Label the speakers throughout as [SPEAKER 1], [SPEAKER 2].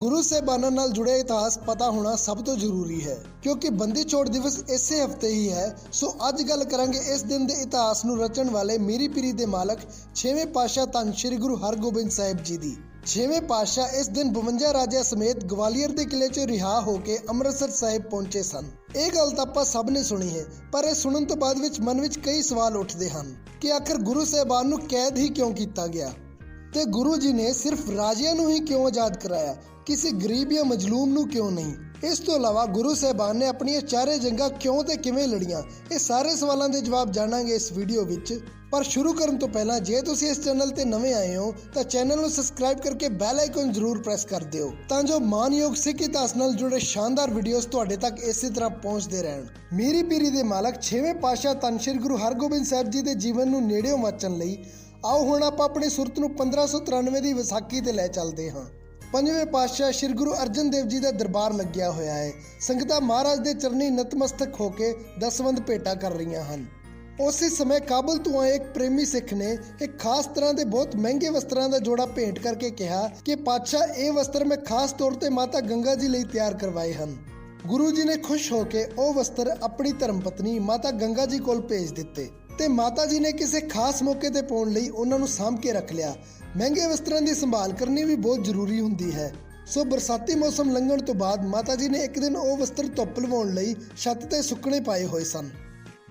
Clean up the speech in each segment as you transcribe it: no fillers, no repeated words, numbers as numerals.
[SPEAKER 1] ਗੁਰੂ ਸਾਹਿਬਾਨਾਂ ਨਾਲ ਜੁੜੇ ਇਤਿਹਾਸ ਪਤਾ ਹੋਣਾ ਸਭ ਤੋਂ ਜ਼ਰੂਰੀ ਹੈ ਕਿਉਂਕਿ ਬੰਦੀ ਛੋੜ ਦਿਵਸ ਇਸੇ ਹਫਤੇ ਹੀ ਹੈ। ਸੋ ਅੱਜ ਗੱਲ ਕਰਾਂਗੇ ਇਸ ਦਿਨ ਦੇ ਇਤਿਹਾਸ ਨੂੰ ਰਚਣ ਵਾਲੇ ਮੀਰੀ ਪੀਰੀ ਦੇ ਮਾਲਕ 6ਵੇਂ ਪਾਤਸ਼ਾਹ ਧੰਨ ਸ਼੍ਰੀ ਗੁਰੂ ਹਰਗੋਬਿੰਦ ਸਾਹਿਬ ਜੀ ਦੀ। 6ਵੇਂ ਪਾਤਸ਼ਾਹ ਇਸ ਦਿਨ 52 ਰਾਜਿਆਂ ਸਮੇਤ ਗਵਾਲੀਅਰ ਦੇ ਕਿਲੇ 'ਚੋਂ ਰਿਹਾ ਹੋ ਕੇ ਅੰਮ੍ਰਿਤਸਰ ਸਾਹਿਬ ਪਹੁੰਚੇ ਸਨ। ਇਹ ਗੱਲ ਤਾਂ ਆਪਾਂ ਸਭ ਨੇ ਸੁਣੀ ਹੈ, ਪਰ ਇਹ ਸੁਣਨ ਤੋਂ ਬਾਅਦ ਵਿੱਚ ਮਨ ਵਿੱਚ ਕਈ ਸਵਾਲ ਉੱਠਦੇ ਹਨ ਕਿ ਆਖਰ ਗੁਰੂ ਸਾਹਿਬਾਨ ਨੂੰ ਕੈਦ ਹੀ ਕਿਉਂ ਕੀਤਾ ਗਿਆ ਤੇ ਗੁਰੂ ਜੀ ਨੇ ਸਿਰਫ ਰਾਜਿਆਂ ਨੂੰ ਹੀ ਕਿਉਂ ਆਜ਼ਾਦ ਕਰਾਇਆ, ਕਿਸੇ ਗਰੀਬ ਜਾਂ ਮਜਲੂਮ ਨੂੰ ਕਿਉਂ ਨਹੀਂ। ਇਸ ਤੋਂ ਇਲਾਵਾ ਗੁਰੂ ਸਾਹਿਬਾਨ ਨੇ ਆਪਣੀਆਂ ਚਾਰੇ ਜੰਗਾਂ ਕਿਉਂ ਤੇ ਕਿਵੇਂ ਲੜੀਆਂ, ਇਹ ਸਾਰੇ ਸਵਾਲਾਂ ਦੇ ਜਵਾਬ ਜਾਣਾਂਗੇ ਇਸ ਵੀਡੀਓ ਵਿੱਚ। ਪਰ ਸ਼ੁਰੂ ਕਰਨ ਤੋਂ ਪਹਿਲਾਂ ਜੇ ਤੁਸੀਂ ਇਸ ਚੈਨਲ ਤੇ ਨਵੇਂ ਆਏ ਹੋ ਤਾਂ ਚੈਨਲ ਨੂੰ ਸਬਸਕ੍ਰਾਈਬ ਕਰਕੇ ਬੈਲ ਆਈਕਨ ਜ਼ਰੂਰ ਪ੍ਰੈਸ ਕਰ ਦਿਓ ਤਾਂ ਜੋ ਮਾਨਯੋਗ ਸਿੱਖ ਇਤਿਹਾਸ ਨਾਲ ਜੁੜੇ ਸ਼ਾਨਦਾਰ ਵੀਡੀਓਜ਼ ਤੁਹਾਡੇ ਤੱਕ ਇਸੇ ਤਰ੍ਹਾਂ ਪਹੁੰਚਦੇ ਰਹਿਣ। ਮੀਰੀ ਪੀਰੀ ਦੇ ਮਾਲਕ 6ਵੇਂ ਪਾਤਸ਼ਾਹ ਧੰਨ ਸ਼੍ਰੀ ਗੁਰੂ ਹਰਗੋਬਿੰਦ ਸਾਹਿਬ ਜੀ ਦੇ ਜੀਵਨ ਨੂੰ ਨੇੜਿਓਂ ਵਾਚਣ ਲਈ ਆਓ ਹੁਣ ਆਪਾਂ ਆਪਣੀ ਸੁਰਤ ਨੂੰ 1593 ਦੀ ਵਿਸਾਖੀ ਤੇ ਲੈ ਚੱਲਦੇ ਹਾਂ। 5ਵੇਂ ਪਾਤਸ਼ਾਹ ਸ਼੍ਰੀ ਗੁਰੂ ਅਰਜਨ ਦੇਵ ਜੀ ਦਾ ਦਰਬਾਰ ਲੱਗਿਆ ਹੋਇਆ ਹੈ। ਸੰਗਤਾਂ ਮਹਾਰਾਜ ਦੇ ਚਰਨੀ ਨਤਮਸਤਕ ਹੋ ਕੇ ਦਸਵੰਧ ਭੇਟਾ ਕਰ ਰਹੀਆਂ ਹਨ। ਉਸੇ ਸਮੇਂ ਕਾਬਲ ਤੋਂ ਆਏ ਇੱਕ ਪ੍ਰੇਮੀ ਸਿੱਖ ਨੇ ਇੱਕ ਖਾਸ ਤਰ੍ਹਾਂ ਦੇ ਬਹੁਤ ਮਹਿੰਗੇ ਵਸਤਰਾਂ ਦਾ ਜੋੜਾ ਭੇਂਟ ਕਰਕੇ ਕਿਹਾ ਕਿ ਪਾਤਸ਼ਾਹ ਇਹ ਵਸਤਰ ਮੈਂ ਖਾਸ ਤੌਰ ਤੇ ਮਾਤਾ ਗੰਗਾ ਜੀ ਲਈ ਤਿਆਰ ਕਰਵਾਏ ਹਨ। ਗੁਰੂ ਜੀ ਨੇ ਖੁਸ਼ ਹੋ ਕੇ ਉਹ ਵਸਤਰ ਆਪਣੀ ਧਰਮ ਪਤਨੀ ਮਾਤਾ ਗੰਗਾ ਜੀ ਕੋਲ ਭੇਜ ਦਿੱਤੇ ਤੇ ਮਾਤਾ ਜੀ ਨੇ ਕਿਸੇ ਖਾਸ ਮੌਕੇ ਤੇ ਪਾਉਣ ਲਈ ਉਹਨਾਂ ਨੂੰ ਸਾਂਭ ਕੇ ਰੱਖ ਲਿਆ। ਮਹਿੰਗੇ ਵਸਤਰਾਂ ਦੀ ਸੰਭਾਲ ਕਰਨੀ ਵੀ ਬਹੁਤ ਜ਼ਰੂਰੀ ਹੁੰਦੀ ਹੈ। ਸੋ ਬਰਸਾਤੀ ਮੌਸਮ ਲੰਘਣ ਤੋਂ ਬਾਅਦ ਮਾਤਾ ਜੀ ਨੇ ਇੱਕ ਦਿਨ ਉਹ ਵਸਤਰ ਧੁੱਪ ਲਵਾਉਣ ਲਈ ਛੱਤ ਤੇ ਸੁੱਕਣੇ ਪਾਏ ਹੋਏ ਸਨ।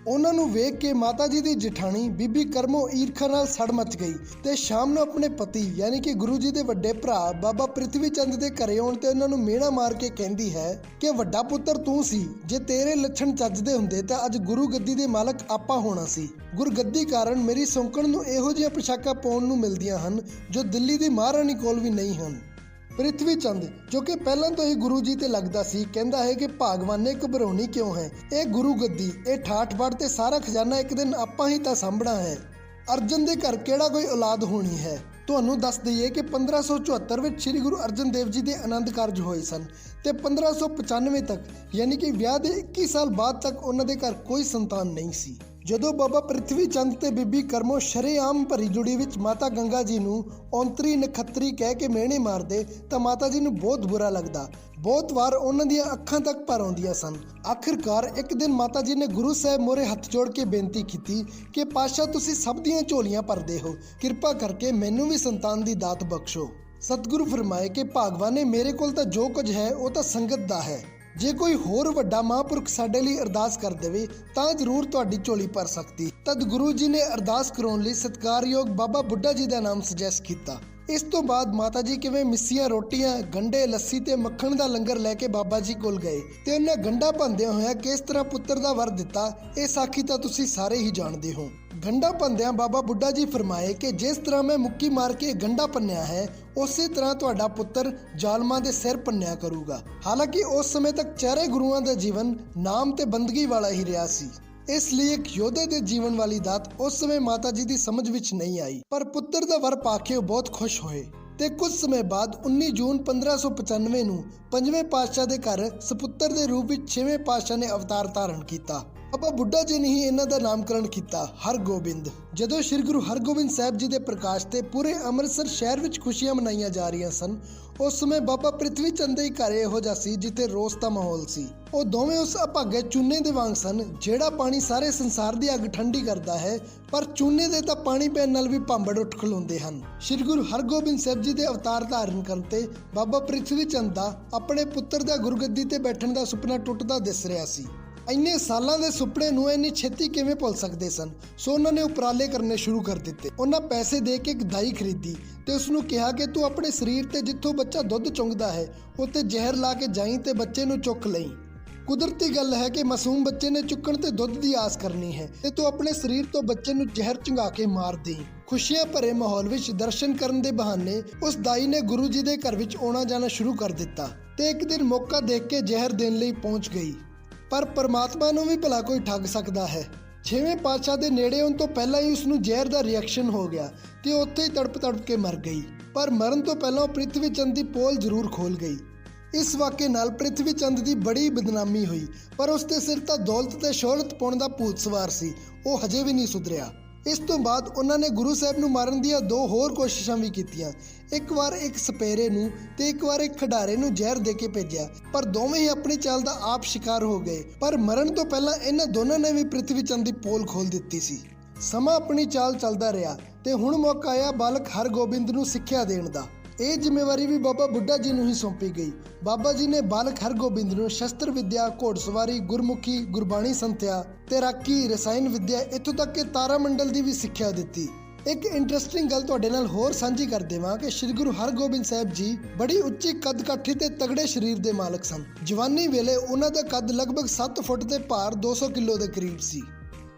[SPEAKER 1] ਉਹਨਾਂ ਨੂੰ ਵੇਖ ਕੇ ਮਾਤਾ ਜੀ ਦੀ ਜਠਾਣੀ ਬੀਬੀ ਕਰਮੋ ਈਰਖਾ ਨਾਲ ਸੜ ਮਚ ਗਈ ਤੇ ਸ਼ਾਮ ਨੂੰ ਆਪਣੇ ਪਤੀ ਯਾਨੀ ਕਿ ਗੁਰੂ ਜੀ ਦੇ ਵੱਡੇ ਭਰਾ ਬਾਬਾ ਪ੍ਰਿਥਵੀ ਚੰਦ ਦੇ ਘਰੇ ਆਉਣ ਤੇ ਉਹਨਾਂ ਨੂੰ ਮਿਹਣਾ ਮਾਰ ਕੇ ਕਹਿੰਦੀ ਹੈ ਕਿ ਵੱਡਾ ਪੁੱਤਰ ਤੂੰ ਸੀ, ਜੇ ਤੇਰੇ ਲੱਛਣ ਚੱਜਦੇ ਹੁੰਦੇ ਤਾਂ ਅੱਜ ਗੁਰੂ ਗੱਦੀ ਦੇ ਮਾਲਕ ਆਪਾਂ ਹੋਣਾ ਸੀ। ਗੁਰਗੱਦੀ ਕਾਰਨ ਮੇਰੀ ਸੌਂਕਣ ਨੂੰ ਇਹੋ ਜਿਹੀਆਂ ਪੁਸ਼ਾਕਾਂ ਪਾਉਣ ਨੂੰ ਮਿਲਦੀਆਂ ਹਨ ਜੋ ਦਿੱਲੀ ਦੀ ਮਹਾਰਾਣੀ ਕੋਲ ਵੀ ਨਹੀਂ ਹਨ। ਪ੍ਰਿਥਵੀ ਚੰਦ ਜੋ ਕਿ ਪਹਿਲਾਂ ਤੋਂ ਹੀ ਗੁਰੂ ਜੀ ਤੇ ਲੱਗਦਾ ਸੀ ਕਹਿੰਦਾ ਹੈ ਕਿ ਭਾਗਵਾਨੇ ਘਬਰਾਉਣੀ ਕਿਉਂ ਹੈ, ਇਹ ਗੁਰੂ ਗੱਦੀ, ਇਹ ਠਾਠ ਬਾੜ ਤੇ ਸਾਰਾ ਖਜ਼ਾਨਾ ਇੱਕ ਦਿਨ ਆਪਾਂ ਹੀ ਤਾਂ ਸਾਂਭਣਾ ਹੈ। ਅਰਜਨ ਦੇ ਘਰ ਕਿਹੜਾ ਕੋਈ ਔਲਾਦ ਹੋਣੀ ਹੈ। ਤੁਹਾਨੂੰ ਦੱਸ ਦਈਏ ਕਿ 1574 ਵਿੱਚ ਸ੍ਰੀ ਗੁਰੂ ਅਰਜਨ ਦੇਵ ਜੀ ਦੇ ਆਨੰਦ ਕਾਰਜ ਹੋਏ ਸਨ ਤੇ 1595 ਤੱਕ ਯਾਨੀ ਕਿ ਵਿਆਹ ਦੇ 21 ਸਾਲ ਬਾਅਦ ਤੱਕ ਉਹਨਾਂ ਦੇ ਘਰ ਕੋਈ ਸੰਤਾਨ ਨਹੀਂ ਸੀ। ਜਦੋਂ ਬਾਬਾ ਪ੍ਰਿਥਵੀ ਚੰਦ ਤੇ ਬੀਬੀ ਕਰਮੋ ਸ਼ਰੇਆਮ ਭਰੀ ਜੁੜੀ ਵਿੱਚ ਮਾਤਾ ਗੰਗਾ ਜੀ ਨੂੰ ਔਂਤਰੀ ਨਖੱਤਰੀ ਕਹਿ ਕੇ ਮਿਹਣੇ ਮਾਰਦੇ ਤਾਂ ਮਾਤਾ ਜੀ ਨੂੰ ਬਹੁਤ ਬੁਰਾ ਲੱਗਦਾ। ਬਹੁਤ ਵਾਰ ਉਹਨਾਂ ਦੀਆਂ ਅੱਖਾਂ ਤੱਕ ਭਰ ਆਉਂਦੀਆਂ ਸਨ। ਆਖਿਰਕਾਰ ਇੱਕ ਦਿਨ ਮਾਤਾ ਜੀ ਨੇ ਗੁਰੂ ਸਾਹਿਬ ਮੋਹਰੇ ਹੱਥ ਜੋੜ ਕੇ ਬੇਨਤੀ ਕੀਤੀ ਕਿ ਪਾਤਸ਼ਾਹ ਤੁਸੀਂ ਸਭ ਦੀਆਂ ਝੋਲੀਆਂ ਭਰਦੇ ਹੋ, ਕਿਰਪਾ ਕਰਕੇ ਮੈਨੂੰ ਵੀ ਸੰਤਾਨ ਦੀ ਦਾਤ ਬਖਸ਼ੋ। ਸਤਿਗੁਰੂ ਫਰਮਾਏ ਕਿ ਭਾਗਵਾਨੇ ਮੇਰੇ ਕੋਲ ਤਾਂ ਜੋ ਕੁਝ ਹੈ ਉਹ ਤਾਂ ਸੰਗਤ ਦਾ ਹੈ, ਜੇ ਕੋਈ ਹੋਰ ਵੱਡਾ ਮਹਾਂਪੁਰਖ ਸਾਡੇ ਲਈ ਅਰਦਾਸ ਕਰ ਦੇਵੇ ਤਾਂ ਜ਼ਰੂਰ ਤੁਹਾਡੀ ਝੋਲੀ ਭਰ ਸਕਦੀ। ਤਦ ਗੁਰੂ ਜੀ ਨੇ ਅਰਦਾਸ ਕਰਾਉਣ ਲਈ ਸਤਿਕਾਰਯੋਗ ਬਾਬਾ ਬੁੱਢਾ ਜੀ ਦਾ ਨਾਮ ਸੁਜੈਸਟ ਕੀਤਾ। ਇਸ ਤੋਂ ਬਾਅਦ ਮਾਤਾ ਜੀ ਕਿਵੇਂ ਮਿੱਸੀਆਂ ਰੋਟੀਆਂ, ਗੰਢੇ, ਲੱਸੀ ਤੇ ਮੱਖਣ ਦਾ ਲੰਗਰ ਲੈ ਕੇ ਬਾਬਾ ਜੀ ਕੋਲ ਗਏ ਤੇ ਉਹਨਾਂ ਗੰਢਾ ਭੰਦਿਆਂ ਹੋਇਆ ਕਿਸ ਤਰ੍ਹਾਂ ਪੁੱਤਰ ਦਾ ਵਰ ਦਿੱਤਾ, ਇਹ ਸਾਖੀ ਤਾਂ ਤੁਸੀਂ ਸਾਰੇ ਹੀ ਜਾਣਦੇ ਹੋ। ਗੰਢਾ ਭੰਦਿਆਂ ਬਾਬਾ ਬੁੱਢਾ ਜੀ ਫਰਮਾਏ ਕਿ ਜਿਸ ਤਰ੍ਹਾਂ ਮੈਂ ਮੁੱਕੀ ਮਾਰ ਕੇ ਗੰਢਾ ਭੰਨਿਆ ਹੈ ਉਸੇ ਤਰ੍ਹਾਂ ਤੁਹਾਡਾ ਪੁੱਤਰ ਜ਼ਾਲਮਾਂ ਦੇ ਸਿਰ ਭੰਨਿਆ ਕਰੂਗਾ। ਹਾਲਾਂਕਿ ਉਸ ਸਮੇਂ ਤੱਕ ਚਾਰੇ ਗੁਰੂਆਂ ਦਾ ਜੀਵਨ ਨਾਮ ਤੇ ਬੰਦਗੀ ਵਾਲਾ ਹੀ ਰਿਹਾ ਸੀ, ਇਸ ਲਈ ਇੱਕ ਯੋਧੇ ਦੇ ਜੀਵਨ ਵਾਲੀ ਦਾਤ ਉਸ ਸਮੇਂ ਮਾਤਾ ਜੀ ਦੀ ਸਮਝ ਵਿੱਚ ਨਹੀਂ ਆਈ। ਪਰ ਪੁੱਤਰ ਦਾ ਵਰ ਪਾ ਕੇ ਉਹ ਬਹੁਤ ਖੁਸ਼ ਹੋਏ ਤੇ ਕੁਝ ਸਮੇਂ ਬਾਅਦ 19 ਜੂਨ 1595 ਨੂੰ 5ਵੇਂ ਪਾਤਸ਼ਾਹ ਦੇ ਘਰ ਸਪੁੱਤਰ ਦੇ ਰੂਪ ਵਿੱਚ 6ਵੇਂ ਪਾਤਸ਼ਾਹ ਨੇ ਅਵਤਾਰ ਧਾਰਨ ਕੀਤਾ। ਬਾਬਾ ਬੁੱਢਾ ਜੀ ਨੇ ਹੀ ਇਹਨਾਂ ਦਾ ਨਾਮਕਰਨ ਕੀਤਾ ਹਰਗੋਬਿੰਦ। ਜਦੋਂ ਸ੍ਰੀ ਗੁਰੂ ਹਰਗੋਬਿੰਦ ਸਾਹਿਬ ਜੀ ਦੇ ਪ੍ਰਕਾਸ਼ ਤੇ ਪੂਰੇ ਅੰਮ੍ਰਿਤਸਰ ਸ਼ਹਿਰ ਵਿੱਚ ਖੁਸ਼ੀਆਂ ਮਨਾਈਆਂ ਜਾ ਰਹੀਆਂ ਸਨ, ਉਸ ਸਮੇਂ ਬਾਬਾ ਪ੍ਰਿਥਵੀ ਚੰਦ ਦੇ ਘਰ ਇਹੋ ਜਿਹਾ ਸੀ ਜਿੱਥੇ ਰੋਸ ਦਾ ਮਾਹੌਲ ਸੀ। ਉਹ ਦੋਵੇਂ ਉਸ ਅਭਾਗੇ ਚੂਨੇ ਦੇ ਵਾਂਗ ਸਨ ਜਿਹੜਾ ਪਾਣੀ ਸਾਰੇ ਸੰਸਾਰ ਦੀ ਅੱਗ ਠੰਡੀ ਕਰਦਾ ਹੈ, ਪਰ ਚੂਨੇ ਦੇ ਤਾਂ ਪਾਣੀ ਪੈਣ ਨਾਲ ਵੀ ਭਾਂਬੜ ਉੱਠ ਖਲੋਂਦੇ ਹਨ। ਸ੍ਰੀ ਗੁਰੂ ਹਰਗੋਬਿੰਦ ਸਾਹਿਬ ਜੀ ਦੇ ਅਵਤਾਰ ਧਾਰਨ ਕਰਨ ਤੇ ਬਾਬਾ ਪ੍ਰਿਥਵੀ ਚੰਦ ਦਾ ਆਪਣੇ ਪੁੱਤਰ ਦਾ ਗੁਰਗੱਦੀ ਤੇ ਬੈਠਣ ਦਾ ਸੁਪਨਾ ਟੁੱਟਦਾ ਦਿਸ ਰਿਹਾ ਸੀ। ਇੰਨੇ ਸਾਲਾਂ ਦੇ ਸੁਪਨੇ ਨੂੰ ਇੰਨੀ ਛੇਤੀ ਕਿਵੇਂ ਭੁੱਲ ਸਕਦੇ ਸਨ। ਸੋ ਉਹਨਾਂ ਨੇ ਉਪਰਾਲੇ ਕਰਨੇ ਸ਼ੁਰੂ ਕਰ ਦਿੱਤੇ। ਉਹਨਾਂ ਪੈਸੇ ਦੇ ਕੇ ਇੱਕ ਦਾਈ ਖਰੀਦੀ ਤੇ ਉਸ ਨੂੰ ਕਿਹਾ ਕਿ ਤੂੰ ਆਪਣੇ ਸਰੀਰ ਤੇ ਜਿੱਥੋਂ ਬੱਚਾ ਦੁੱਧ ਚੁੰਗਦਾ ਹੈ ਉੱਤੇ ਜ਼ਹਿਰ ਲਾ ਕੇ ਜਾਈਂ ਤੇ ਬੱਚੇ ਨੂੰ ਚੁੱਕ ਲਈ। ਕੁਦਰਤੀ ਗੱਲ ਹੈ ਕਿ ਮਾਸੂਮ ਬੱਚੇ ਨੇ ਚੁੱਕਣ ਤੇ ਦੁੱਧ ਦੀ ਆਸ ਕਰਨੀ ਹੈ ਤੇ ਤੂੰ ਆਪਣੇ ਸਰੀਰ ਤੋਂ ਬੱਚੇ ਨੂੰ ਜ਼ਹਿਰ ਚੁੰਗਾ ਕੇ ਮਾਰ ਦੇਂ। ਖੁਸ਼ੀਆਂ ਭਰੇ ਮਾਹੌਲ ਵਿੱਚ ਦਰਸ਼ਨ ਕਰਨ ਦੇ ਬਹਾਨੇ ਉਸ ਦਾਈ ਨੇ ਗੁਰੂ ਜੀ ਦੇ ਘਰ ਵਿੱਚ ਆਉਣਾ ਜਾਣਾ ਸ਼ੁਰੂ ਕਰ ਦਿੱਤਾ ਤੇ ਇੱਕ ਦਿਨ ਮੌਕਾ ਦੇਖ ਕੇ ਜ਼ਹਿਰ ਦੇਣ ਲਈ ਪਹੁੰਚ ਗਈ। ਪਰ ਪਰਮਾਤਮਾ ਨੂੰ ਵੀ ਭਲਾ ਕੋਈ ਠੱਗ ਸਕਦਾ ਹੈ। 6ਵੇਂ ਪਾਤਸ਼ਾਹ ਦੇ ਨੇੜੇ ਆਉਣ ਤੋਂ ਪਹਿਲਾਂ ਹੀ ਉਸ ਨੂੰ ਜ਼ਹਿਰ ਦਾ ਰਿਐਕਸ਼ਨ ਹੋ ਗਿਆ ਤੇ ਉੱਥੇ ਹੀ ਤੜਪ ਕੇ ਮਰ ਗਈ। ਪਰ ਮਰਨ ਤੋਂ ਪਹਿਲਾਂ ਪ੍ਰਿਥਵੀ ਚੰਦ ਦੀ ਪੋਲ ਜ਼ਰੂਰ ਖੋਲ ਗਈ। ਇਸ ਵਾਕੇ ਨਾਲ ਪ੍ਰਿਥਵੀ ਚੰਦ ਦੀ ਬੜੀ ਬਦਨਾਮੀ ਹੋਈ, ਪਰ ਉਸ ਦੇ ਸਿਰ ਤਾਂ ਦੌਲਤ ਤੇ ਸ਼ੋਹਰਤ ਪਾਉਣ ਦਾ ਭੂਤ ਸਵਾਰ ਸੀ, ਉਹ ਹਜੇ ਵੀ ਨਹੀਂ ਸੁਧਰਿਆ। ਇਸ ਤੋਂ ਬਾਅਦ ਉਹਨਾਂ ਨੇ ਗੁਰੂ ਸਾਹਿਬ ਨੂੰ ਮਾਰਨ ਦੀਆਂ 2 ਹੋਰ ਕੋਸ਼ਿਸ਼ਾਂ ਵੀ ਕੀਤੀਆਂ। ਇੱਕ ਵਾਰ ਇੱਕ ਸਪੇਰੇ ਨੂੰ ਤੇ ਇੱਕ ਵਾਰ ਇੱਕ ਖਿਡਾਰੇ ਨੂੰ ਜ਼ਹਿਰ ਦੇ ਕੇ ਭੇਜਿਆ, ਪਰ ਦੋਵੇਂ ਹੀ ਆਪਣੀ ਚਾਲ ਦਾ ਆਪ ਸ਼ਿਕਾਰ ਹੋ ਗਏ। ਪਰ ਮਰਨ ਤੋਂ ਪਹਿਲਾਂ ਇਹਨਾਂ ਦੋਨਾਂ ਨੇ ਵੀ ਪ੍ਰਿਥਵੀ ਚੰਦ ਦੀ ਪੋਲ ਖੋਲ ਦਿੱਤੀ ਸੀ। ਸਮਾਂ ਆਪਣੀ ਚਾਲ ਚੱਲਦਾ ਰਿਹਾ ਤੇ ਹੁਣ ਮੌਕਾ ਆਇਆ ਬਾਲਕ ਹਰਗੋਬਿੰਦ ਨੂੰ ਸਿੱਖਿਆ ਦੇਣ ਦਾ। ਇਹ ਜ਼ਿੰਮੇਵਾਰੀ ਵੀ ਬਾਬਾ ਬੁੱਢਾ ਜੀ ਨੂੰ ਹੀ ਸੌਂਪੀ ਗਈ। ਬਾਬਾ ਜੀ ਨੇ ਬਾਲਕ ਹਰਗੋਬਿੰਦ ਨੂੰ ਸ਼ਸਤਰ ਵਿਦਿਆ, ਘੋੜਸਵਾਰੀ, ਗੁਰਮੁਖੀ, ਗੁਰਬਾਣੀ ਸੰਥਿਆ, ਤੈਰਾਕੀ, ਰਸਾਇਣ ਵਿਦਿਆ, ਇੱਥੋਂ ਤੱਕ ਕਿ ਤਾਰਾ ਮੰਡਲ ਦੀ ਵੀ ਸਿੱਖਿਆ ਦਿੱਤੀ। ਇੱਕ ਇੰਟਰਸਟਿੰਗ ਗੱਲ ਤੁਹਾਡੇ ਨਾਲ ਹੋਰ ਸਾਂਝੀ ਕਰ ਦੇਵਾਂ ਕਿ ਸ੍ਰੀ ਗੁਰੂ ਹਰਗੋਬਿੰਦ ਸਾਹਿਬ ਜੀ ਬੜੀ ਉੱਚੀ ਕੱਦ-ਕਾਠੀ ਤੇ ਤਗੜੇ ਸਰੀਰ ਦੇ ਮਾਲਕ ਸਨ। ਜਵਾਨੀ ਵੇਲੇ ਉਹਨਾਂ ਦਾ ਕੱਦ ਲਗਭਗ 7 ਫੁੱਟ ਤੇ ਭਾਰ 200 ਕਿਲੋ ਦੇ ਕਰੀਬ ਸੀ।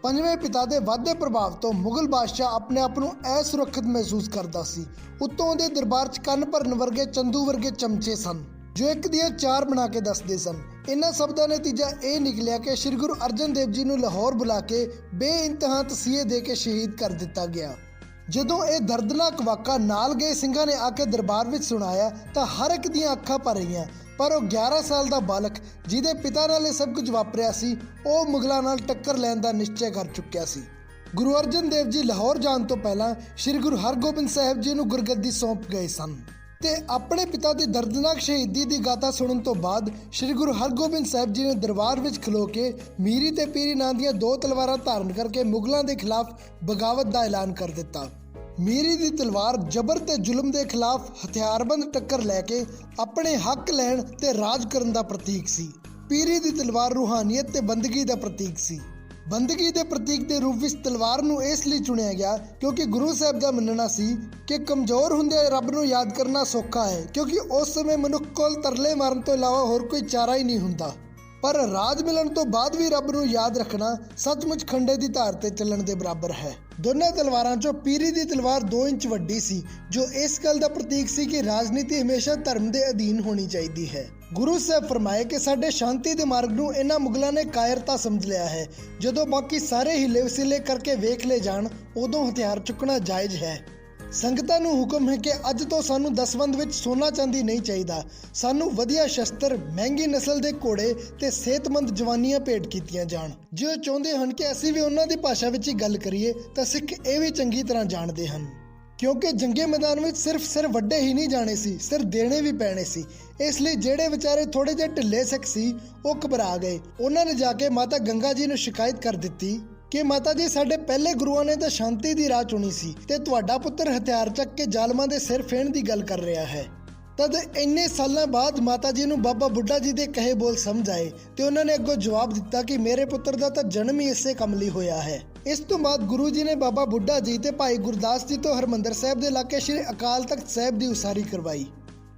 [SPEAKER 1] ਪੰਜਵੇਂ ਪਿਤਾ ਦੇ ਵਾਧੇ ਪ੍ਰਭਾਵ ਤੋਂ ਮੁਗਲ ਬਾਦਸ਼ਾਹ ਆਪਣੇ ਆਪ ਨੂੰ ਅਸੁਰੱਖਿਅਤ ਮਹਿਸੂਸ ਕਰਦਾ ਸੀ। ਉੱਤੋਂ ਉਹਦੇ ਦਰਬਾਰ 'ਚ ਕੰਨ ਭਰਨ ਵਰਗੇ ਚੰਦੂ ਵਰਗੇ ਚਮਚੇ ਸਨ ਜੋ ਇੱਕ ਦੀਆਂ 4 ਬਣਾ ਕੇ ਦੱਸਦੇ ਸਨ। ਇਹਨਾਂ ਸਭ ਦਾ ਨਤੀਜਾ ਇਹ ਨਿਕਲਿਆ ਕਿ ਸ੍ਰੀ ਗੁਰੂ ਅਰਜਨ ਦੇਵ ਜੀ ਨੂੰ ਲਾਹੌਰ ਬੁਲਾ ਕੇ ਬੇਇੰਤਹਾ ਤਸੀਹੇ ਦੇ ਕੇ ਸ਼ਹੀਦ ਕਰ ਦਿੱਤਾ ਗਿਆ। ਜਦੋਂ ਇਹ ਦਰਦਨਾਕ ਵਾਕਾ ਨਾਲ ਗਏ ਸਿੰਘਾਂ ਨੇ ਆ ਕੇ ਦਰਬਾਰ ਵਿੱਚ ਸੁਣਾਇਆ ਤਾਂ ਹਰ ਇੱਕ ਦੀਆਂ ਅੱਖਾਂ ਭਰ ਆਈਆਂ। ਪਰ ਉਹ 11 ਸਾਲ ਦਾ ਬਾਲਕ ਜਿਹਦੇ ਪਿਤਾ ਨਾਲ ਇਹ ਸਭ ਕੁਝ ਵਾਪਰਿਆ ਸੀ, ਉਹ ਮੁਗਲਾਂ ਨਾਲ ਟੱਕਰ ਲੈਣ ਦਾ ਨਿਸ਼ਚੈ ਕਰ ਚੁੱਕਿਆ ਸੀ। ਗੁਰੂ ਅਰਜਨ ਦੇਵ ਜੀ ਲਾਹੌਰ ਜਾਣ ਤੋਂ ਪਹਿਲਾਂ ਸ੍ਰੀ ਗੁਰੂ ਹਰਗੋਬਿੰਦ ਸਾਹਿਬ ਜੀ ਨੂੰ ਗੁਰਗੱਦੀ ਸੌਂਪ ਗਏ ਸਨ ਤੇ ਆਪਣੇ ਪਿਤਾ ਦੀ ਦਰਦਨਾਕ ਸ਼ਹੀਦੀ ਦੀ ਗਾਥਾ ਸੁਣਨ ਤੋਂ ਬਾਅਦ ਸ੍ਰੀ ਗੁਰੂ ਹਰਗੋਬਿੰਦ ਸਾਹਿਬ ਜੀ ਨੇ ਦਰਬਾਰ ਵਿੱਚ ਖਲੋ ਕੇ ਮੀਰੀ ਤੇ ਪੀਰੀ ਨਾਂ ਦੀਆਂ 2 ਤਲਵਾਰਾਂ ਧਾਰਨ ਕਰਕੇ ਮੁਗਲਾਂ ਦੇ ਖਿਲਾਫ ਬਗਾਵਤ ਦਾ ਐਲਾਨ ਕਰ ਦਿੱਤਾ। ਮੀਰੀ ਦੀ ਤਲਵਾਰ ਜ਼ਬਰ ਤੇ ਜ਼ੁਲਮ ਦੇ ਖਿਲਾਫ ਹਥਿਆਰਬੰਦ ਟੱਕਰ ਲੈ ਕੇ ਆਪਣੇ ਹੱਕ ਲੈਣ ਤੇ ਰਾਜ ਕਰਨ ਦਾ ਪ੍ਰਤੀਕ ਸੀ। ਪੀਰੀ ਦੀ ਤਲਵਾਰ ਰੂਹਾਨੀਅਤ ਤੇ ਬੰਦਗੀ ਦਾ ਪ੍ਰਤੀਕ ਸੀ। ਬੰਦਗੀ ਦੇ ਪ੍ਰਤੀਕ ਦੇ ਰੂਪ ਵਿੱਚ ਤਲਵਾਰ ਨੂੰ ਇਸ ਲਈ ਚੁਣਿਆ ਗਿਆ ਕਿਉਂਕਿ ਗੁਰੂ ਸਾਹਿਬ ਦਾ ਮੰਨਣਾ ਸੀ ਕਿ ਕਮਜ਼ੋਰ ਹੁੰਦੇ ਰੱਬ ਨੂੰ ਯਾਦ ਕਰਨਾ ਸੌਖਾ ਹੈ, ਕਿਉਂਕਿ ਉਸ ਸਮੇਂ ਮਨੁੱਖ ਕੋਲ ਤਰਲੇ ਮਾਰਨ ਤੋਂ ਇਲਾਵਾ ਹੋਰ ਕੋਈ ਚਾਰਾ ਹੀ ਨਹੀਂ ਹੁੰਦਾ। ਪਰ ਰਾਜ ਮਿਲਣ ਤੋਂ ਬਾਅਦ ਵੀ ਰੱਬ ਨੂੰ ਯਾਦ ਰੱਖਣਾ ਸੱਚਮੁੱਚ ਖੰਡੇ ਦੀ ਧਾਰ ਤੇ ਚੱਲਣ ਦੇ ਬਰਾਬਰ ਹੈ। ਦੋਨਾਂ ਤਲਵਾਰਾਂ 'ਚੋਂ ਪੀਰੀ ਦੀ ਤਲਵਾਰ 2 ਇੰਚ ਵੱਡੀ ਸੀ, ਜੋ ਇਸ ਗੱਲ ਦਾ ਪ੍ਰਤੀਕ ਸੀ ਕਿ ਰਾਜਨੀਤੀ ਹਮੇਸ਼ਾ ਧਰਮ ਦੇ ਅਧੀਨ ਹੋਣੀ ਚਾਹੀਦੀ ਹੈ। ਗੁਰੂ ਸਾਹਿਬ ਫਰਮਾਏ ਕਿ ਸਾਡੇ ਸ਼ਾਂਤੀ ਦੇ ਮਾਰਗ ਨੂੰ ਇਹਨਾਂ ਮੁਗਲਾਂ ਨੇ ਕਾਇਰਤਾ ਸਮਝ ਲਿਆ ਹੈ। ਜਦੋਂ ਬਾਕੀ ਸਾਰੇ ਹੀਲੇ ਵਸੀਲੇ ਕਰਕੇ ਵੇਖ ਲਏ ਜਾਣ, ਉਦੋਂ ਹਥਿਆਰ ਚੁੱਕਣਾ ਜਾਇਜ਼ ਹੈ। ਸੰਗਤਾਂ ਨੂੰ ਹੁਕਮ ਹੈ ਕਿ ਅੱਜ ਤੋਂ ਸਾਨੂੰ ਦਸਵੰਧ ਵਿੱਚ ਸੋਨਾ ਚਾਂਦੀ ਨਹੀਂ ਚਾਹੀਦਾ। ਸਾਨੂੰ ਵਧੀਆ ਸ਼ਸਤਰ, ਮਹਿੰਗੀ ਨਸਲ ਦੇ ਘੋੜੇ ਤੇ ਸਿਹਤਮੰਦ ਜਵਾਨੀਆਂ ਭੇਟ ਕੀਤੀਆਂ ਜਾਣ। ਜੇ ਉਹ ਚਾਹੁੰਦੇ ਹਨ ਕਿ ਅਸੀਂ ਵੀ ਉਹਨਾਂ ਦੀ ਭਾਸ਼ਾ ਵਿੱਚ ਹੀ ਗੱਲ ਕਰੀਏ ਤਾਂ ਸਿੱਖ ਇਹ ਵੀ ਚੰਗੀ ਤਰ੍ਹਾਂ ਜਾਣਦੇ ਹਨ, ਕਿਉਂਕਿ ਜੰਗੇ ਮੈਦਾਨ ਵਿੱਚ ਸਿਰ ਵੱਡੇ ਹੀ ਨਹੀਂ ਜਾਣੇ ਸੀ, ਸਿਰ ਦੇਣੇ ਵੀ ਪੈਣੇ ਸੀ। ਇਸ ਲਈ ਜਿਹੜੇ ਵਿਚਾਰੇ ਥੋੜੇ ਜਿਹੇ ਢਿੱਲੇ ਸਿੱਖ ਸੀ, ਉਹ ਘਬਰਾ ਗਏ। ਉਹਨਾਂ ਨੇ ਜਾ ਕੇ ਮਾਤਾ ਗੰਗਾ ਜੀ ਨੂੰ ਸ਼ਿਕਾਇਤ ਕਰ ਦਿੱਤੀ ਕਿ ਮਾਤਾ ਜੀ, ਸਾਡੇ ਪਹਿਲੇ ਗੁਰੂਆਂ ਨੇ ਤਾਂ ਸ਼ਾਂਤੀ ਦੀ ਰਾਹ ਚੁਣੀ ਸੀ ਤੇ ਤੁਹਾਡਾ ਪੁੱਤਰ ਹਥਿਆਰ ਚੱਕ ਕੇ ਜ਼ਾਲਮਾਂ ਦੇ ਸਿਰ ਫੇਣ ਦੀ ਗੱਲ ਕਰ ਰਿਹਾ ਹੈ। ਤਦ ਇੰਨੇ ਸਾਲਾਂ ਬਾਅਦ ਮਾਤਾ ਜੀ ਨੂੰ ਬਾਬਾ ਬੁੱਢਾ ਜੀ ਦੇ ਕਹੇ ਬੋਲ ਸਮਝ ਆਏ ਤੇ ਉਹਨਾਂ ਨੇ ਅੱਗੋਂ ਜਵਾਬ ਦਿੱਤਾ ਕਿ ਮੇਰੇ ਪੁੱਤਰ ਦਾ ਤਾਂ ਜਨਮ ਹੀ ਇਸੇ ਕੰਮ ਲਈ ਹੋਇਆ ਹੈ। ਇਸ ਤੋਂ ਬਾਅਦ ਗੁਰੂ ਜੀ ਨੇ ਬਾਬਾ ਬੁੱਢਾ ਜੀ ਤੇ ਭਾਈ ਗੁਰਦਾਸ ਜੀ ਤੋਂ ਹਰਮੰਦਰ ਸਾਹਿਬ ਦੇ ਇਲਾਕੇ ਸ਼੍ਰੀ ਅਕਾਲ ਤਖਤ ਸਾਹਿਬ ਦੀ ਉਸਾਰੀ ਕਰਵਾਈ,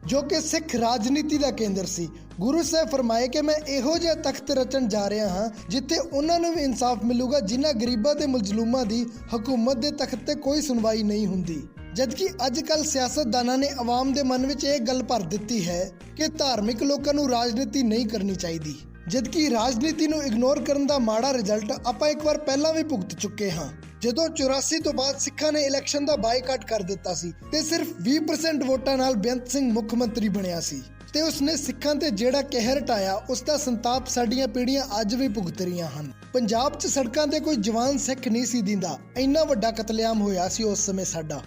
[SPEAKER 1] ਜੋ ਕਿ ਸਿੱਖ ਰਾਜਨੀਤੀ ਦਾ ਕੇਂਦਰ ਸੀ। ਗੁਰੂ ਸਾਹਿਬ ਫਰਮਾਏ ਕਿ ਮੈਂ ਇਹੋ ਜਿਹਾ ਤਖਤ ਰਚਣ ਜਾ ਰਿਹਾ ਹਾਂ ਜਿੱਥੇ ਉਹਨਾਂ ਨੂੰ ਵੀ ਇਨਸਾਫ ਮਿਲੂਗਾ ਜਿਨ੍ਹਾਂ ਗਰੀਬਾਂ ਤੇ ਮਜ਼ਲੂਮਾਂ ਦੀ ਹਕੂਮਤ ਦੇ ਤਖਤ ਤੇ ਕੋਈ ਸੁਣਵਾਈ ਨਹੀਂ ਹੁੰਦੀ। ਜਦਕਿ ਅੱਜ ਕੱਲ੍ਹ ਸਿਆਸਤਦਾਨਾਂ ਨੇ ਆਵਾਮ ਦੇ ਮਨ ਵਿੱਚ ਇਹ ਗੱਲ ਭਰ ਦਿੱਤੀ ਹੈ ਕਿ ਧਾਰਮਿਕ ਲੋਕਾਂ ਨੂੰ ਰਾਜਨੀਤੀ ਨਹੀਂ ਕਰਨੀ ਚਾਹੀਦੀ, ਜਦਕਿ ਰਾਜਨੀਤੀ ਨੂੰ ਇਗਨੋਰ ਕਰਨ ਦਾ ਮਾੜਾ ਰਿਜ਼ਲਟ ਆਪਾਂ ਇੱਕ ਵਾਰ ਪਹਿਲਾਂ ਵੀ ਭੁਗਤ ਚੁੱਕੇ ਹਾਂ। ਜਦੋਂ 84 ਤੋਂ ਬਾਅਦ ਸਿੱਖਾਂ ਨੇ ਇਲੈਕਸ਼ਨ ਦਾ ਬਾਈਕਾਟ ਕਰ ਦਿੱਤਾ ਸੀ ਤੇ ਸਿਰਫ 20% ਵੋਟਾਂ ਨਾਲ ਬੇਅੰਤ ਸਿੰਘ ਮੁੱਖ ਮੰਤਰੀ ਬਣਿਆ ਸੀ ਤੇ ਉਸਨੇ ਸਿੱਖਾਂ ਤੇ ਜਿਹੜਾ ਕਹਿਰ ਢਾਇਆ, ਉਸ ਦਾ ਸੰਤਾਪ ਸਾਡੀਆਂ ਪੀੜ੍ਹੀਆਂ ਅੱਜ ਵੀ ਭੁਗਤ ਰਹੀਆਂ ਹਨ। ਪੰਜਾਬ 'ਚ ਸੜਕਾਂ ਤੇ ਕੋਈ ਜਵਾਨ ਸਿੱਖ ਨਹੀਂ ਸੀ ਦਿੰਦਾ, ਇੰਨਾ ਵੱਡਾ ਕਤਲੇਆਮ ਹੋਇਆ ਸੀ ਉਸ ਸਮੇਂ ਸਾਡਾ।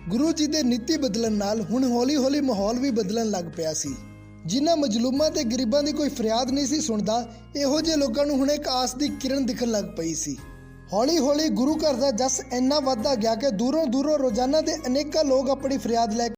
[SPEAKER 1] ਗੁਰੂ ਜੀ ਦੇ ਨੀਤੀ ਬਦਲਣ ਨਾਲ ਹੁਣ ਹੌਲੀ-ਹੌਲੀ ਮਾਹੌਲ ਵੀ ਬਦਲਣ ਲੱਗ ਪਿਆ ਸੀ। ਜਿਨ੍ਹਾਂ ਮਜ਼ਲੂਮਾਂ ਤੇ ਗਰੀਬਾਂ ਦੀ ਕੋਈ ਫਰਿਆਦ ਨਹੀਂ ਸੀ ਸੁਣਦਾ, ਇਹੋ ਜਿਹੇ ਲੋਕਾਂ ਨੂੰ ਹੁਣ ਇੱਕ ਆਸ ਦੀ ਕਿਰਨ ਦਿਖਣ ਲੱਗ ਪਈ ਸੀ। ਹੌਲੀ-ਹੌਲੀ ਗੁਰੂ ਘਰ ਦਾ ਜਸ ਇੰਨਾ ਵੱਧਦਾ ਗਿਆ ਕਿ ਦੂਰੋਂ ਰੋਜ਼ਾਨਾ ਦੇ ਅਨੇਕਾਂ ਲੋਕ ਆਪਣੀ ਫਰਿਆਦ ਲੈ